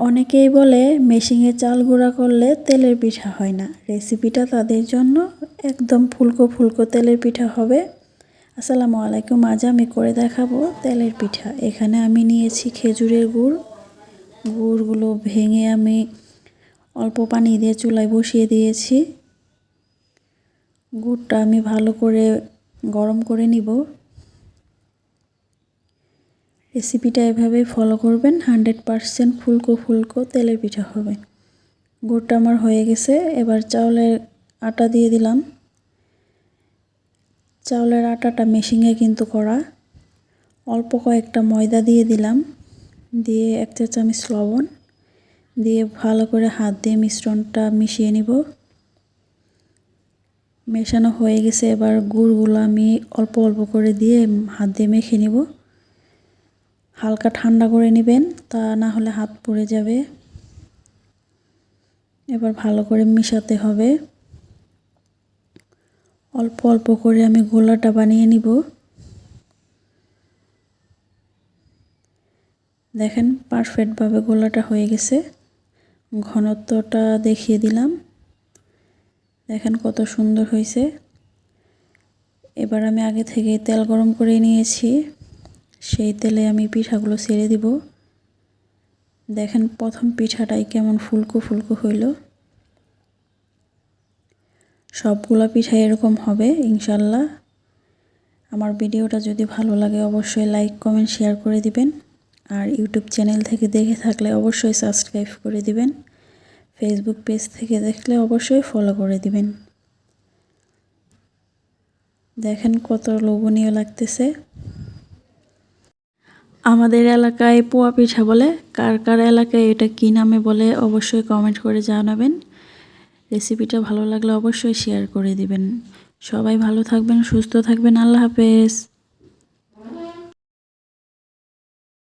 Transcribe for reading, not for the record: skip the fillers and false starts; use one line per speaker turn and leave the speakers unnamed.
অনেকেই বলে মেশিনে চাল গুঁড়া করলে তেলের পিঠা হয় না। রেসিপিটা তাদের জন্য একদম ফুলকো ফুলকো তেলের পিঠা হবে। আসসালামু আলাইকুম, আজ আমি করে দেখাবো তেলের পিঠা। এখানে আমি নিয়েছি খেজুরের গুড়। গুড়গুলো ভেঙে আমি অল্প পানি দিয়ে চুলায় বসিয়ে দিয়েছি। গুড়টা আমি ভালো করে গরম করে নিব। রেসিপিটা এভাবেই ফলো করবেন, 100% ফুলকো ফুলকো তেলের পিঠা হবে। গুড়টা আমার হয়ে গেছে। এবার চাউলের আটা দিয়ে দিলাম। চাউলের আটাটা মেশিনে কিন্তু করা। অল্প কয়েকটা ময়দা দিয়ে দিলাম, দিয়ে 1 চা চামচ লবণ দিয়ে ভালো করে হাত দিয়ে মিশ্রণটা মিশিয়ে নিব। মেশানো হয়ে গেছে। এবার গুড়গুলো আমি অল্প অল্প করে দিয়ে হাত দিয়ে মেখে নিব। হালকা ঠান্ডা করে নেবেন, তা না হলে হাত পুড়ে যাবে। এবার ভালো করে মিশাতে হবে। অল্প অল্প করে আমি গোলাটা বানিয়ে নিব। দেখেন পারফেক্টভাবে গোলাটা হয়ে গেছে। ঘনত্বটা দেখিয়ে দিলাম, দেখেন কত সুন্দর হয়েছে। এবার আমি আগে থেকে তেল গরম করে নিয়েছি, সেই তেলে আমি পিঠাগুলো ছেড়ে দিব। দেখেন প্রথম পিঠাটাই কেমন ফুলকো ফুলকো হইল। সবগুলো পিঠা এরকম হবে ইনশাল্লাহ। আমার ভিডিওটা যদি ভালো লাগে অবশ্যই লাইক কমেন্ট শেয়ার করে দিবেন। আর ইউটিউব চ্যানেল থেকে দেখে থাকলে অবশ্যই সাবস্ক্রাইব করে দিবেন। ফেসবুক পেজ থেকে দেখলে অবশ্যই ফলো করে দিবেন। দেখেন কত লোভনীয় লাগতেছে। আমাদের এলাকায় পোয়া পিঠা বলে, কার কার এলাকায় এটা কী নামে বলে অবশ্যই কমেন্ট করে জানাবেন। রেসিপিটা ভালো লাগলে অবশ্যই শেয়ার করে দিবেন। সবাই ভালো থাকবেন, সুস্থ থাকবেন। আল্লাহ হাফেজ।